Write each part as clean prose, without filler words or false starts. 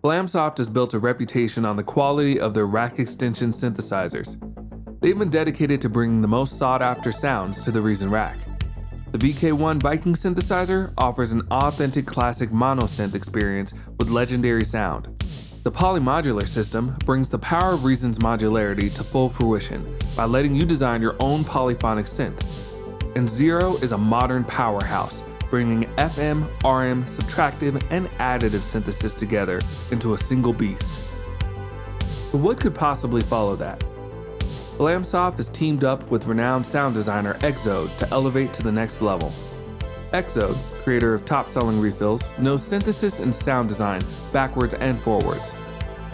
Lamsoft has built a reputation on the quality of their rack extension synthesizers. They've been dedicated to bringing the most sought-after sounds to the Reason rack. The VK1 Viking synthesizer offers an authentic classic monosynth experience with legendary sound. The polymodular system brings the power of Reason's modularity to full fruition by letting you design your own polyphonic synth. And Zero is a modern powerhouse, bringing FM, RM, subtractive, and additive synthesis together into a single beast. But what could possibly follow that? Lamsoft has teamed up with renowned sound designer Exode to elevate to the next level. Exode, creator of top-selling refills, knows synthesis and sound design backwards and forwards.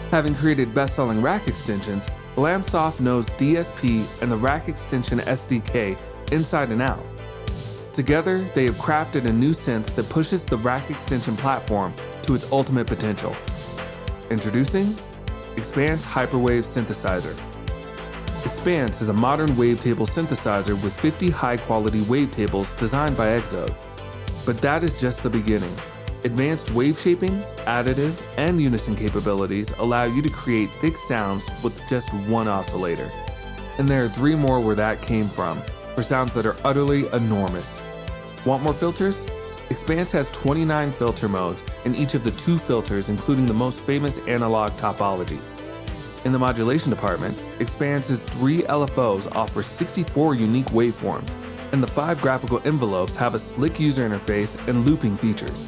Having created best-selling rack extensions, Lamsoft knows DSP and the rack extension SDK inside and out. Together, they have crafted a new synth that pushes the rack extension platform to its ultimate potential. Introducing Expanse Hyperwave Synthesizer. Expanse is a modern wavetable synthesizer with 50 high-quality wavetables designed by Exode. But that is just the beginning. Advanced wave shaping, additive, and unison capabilities allow you to create thick sounds with just one oscillator. And there are 3 more where that came from, for sounds that are utterly enormous. Want more filters? Expanse has 29 filter modes in each of the 2 filters, including the most famous analog topologies. In the modulation department, Expanse's 3 LFOs offer 64 unique waveforms, and the 5 graphical envelopes have a slick user interface and looping features.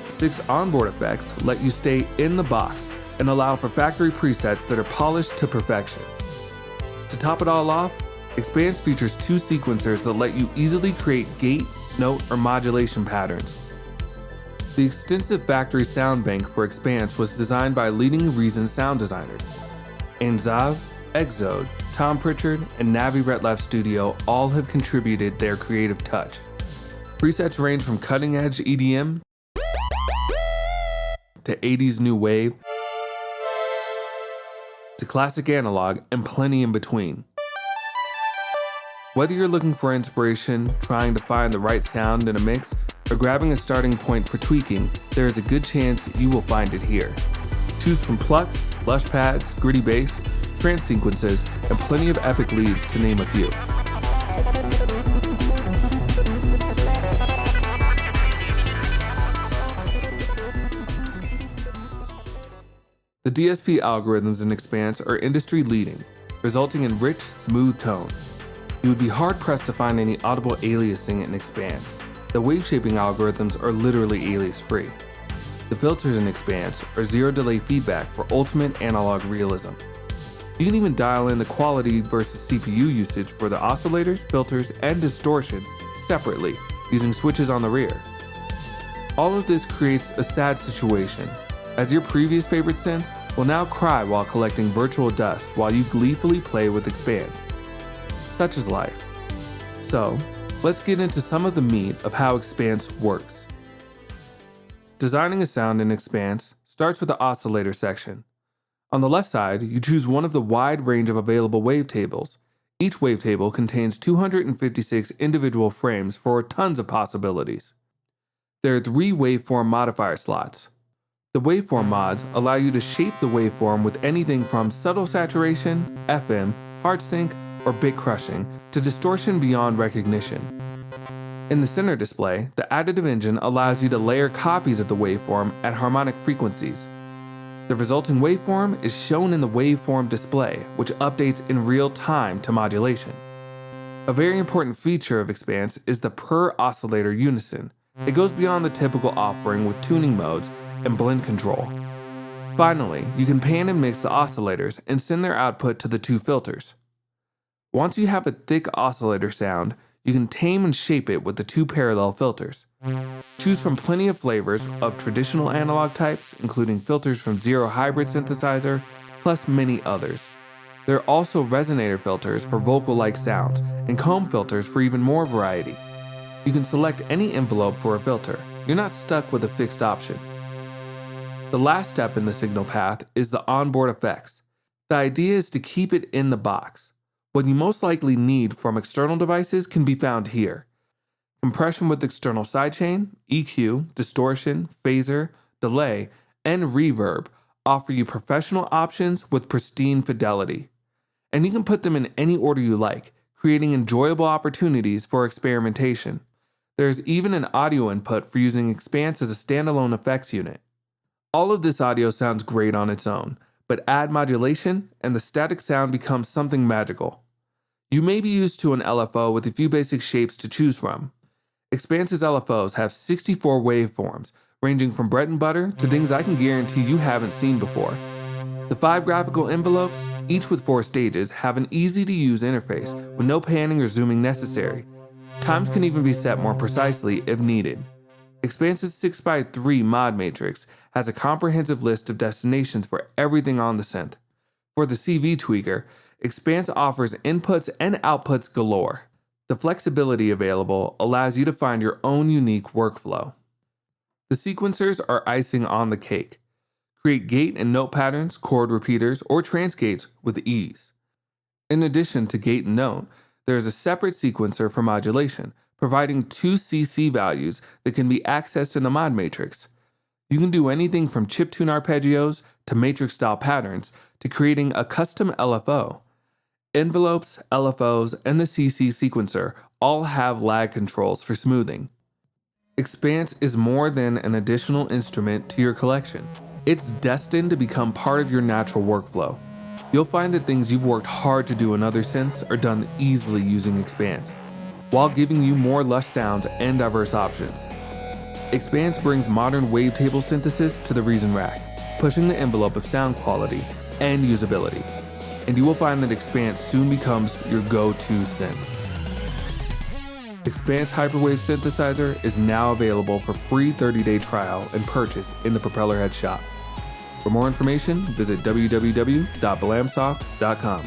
6 onboard effects let you stay in the box and allow for factory presets that are polished to perfection. To top it all off, Expanse features 2 sequencers that let you easily create gate, note, or modulation patterns. The extensive factory sound bank for Expanse was designed by leading Reason sound designers. Zav, Exode, Tom Pritchard, and Navi Retlav Studio all have contributed their creative touch. Presets range from cutting-edge EDM to 80s new wave to classic analog and plenty in between. Whether you're looking for inspiration, trying to find the right sound in a mix, or grabbing a starting point for tweaking, there is a good chance you will find it here. Choose from plucks, lush pads, gritty bass, trance sequences, and plenty of epic leads to name a few. The DSP algorithms in Expanse are industry leading, resulting in rich, smooth tone. You would be hard-pressed to find any audible aliasing in Expanse. The wave shaping algorithms are literally alias-free. The filters in Expanse are zero delay feedback for ultimate analog realism. You can even dial in the quality versus CPU usage for the oscillators, filters, and distortion separately using switches on the rear. All of this creates a sad situation, as your previous favorite synth will now cry while collecting virtual dust while you gleefully play with Expanse. Such is life. So, let's get into some of the meat of how Expanse works. Designing a sound in Expanse starts with the oscillator section. On the left side, you choose one of the wide range of available wavetables. Each wavetable contains 256 individual frames for tons of possibilities. There are 3 waveform modifier slots. The waveform mods allow you to shape the waveform with anything from subtle saturation, FM, hard sync, or bit crushing, to distortion beyond recognition. In the center display, the additive engine allows you to layer copies of the waveform at harmonic frequencies. The resulting waveform is shown in the waveform display, which updates in real time to modulation. A very important feature of Expanse is the per oscillator unison. It goes beyond the typical offering with tuning modes and blend control. Finally, you can pan and mix the oscillators and send their output to the 2 filters. Once you have a thick oscillator sound, you can tame and shape it with the 2 parallel filters. Choose from plenty of flavors of traditional analog types, including filters from Zero Hybrid Synthesizer, plus many others. There are also resonator filters for vocal-like sounds, and comb filters for even more variety. You can select any envelope for a filter. You're not stuck with a fixed option. The last step in the signal path is the onboard effects. The idea is to keep it in the box. What you most likely need from external devices can be found here. Compression with external sidechain, EQ, distortion, phaser, delay, and reverb offer you professional options with pristine fidelity. And you can put them in any order you like, creating enjoyable opportunities for experimentation. There's even an audio input for using Expanse as a standalone effects unit. All of this audio sounds great on its own, but add modulation and the static sound becomes something magical. You may be used to an LFO with a few basic shapes to choose from. Expanse's LFOs have 64 waveforms, ranging from bread and butter to things I can guarantee you haven't seen before. The 5 graphical envelopes, each with 4 stages, have an easy-to-use interface with no panning or zooming necessary. Times can even be set more precisely if needed. Expanse's 6x3 mod matrix has a comprehensive list of destinations for everything on the synth. For the CV tweaker, Expanse offers inputs and outputs galore. The flexibility available allows you to find your own unique workflow. The sequencers are icing on the cake. Create gate and note patterns, chord repeaters, or transgates with ease. In addition to gate and note, there is a separate sequencer for modulation, providing 2 CC values that can be accessed in the mod matrix. You can do anything from chiptune arpeggios to matrix-style patterns to creating a custom LFO. Envelopes, LFOs, and the CC sequencer all have lag controls for smoothing. Expanse is more than an additional instrument to your collection. It's destined to become part of your natural workflow. You'll find that things you've worked hard to do in other synths are done easily using Expanse, while giving you more lush sounds and diverse options. Expanse brings modern wavetable synthesis to the Reason Rack, pushing the envelope of sound quality and usability. And you will find that Expanse soon becomes your go-to synth. Expanse Hyperwave Synthesizer is now available for free 30-day trial and purchase in the Propellerhead shop. For more information, visit www.blamsoft.com.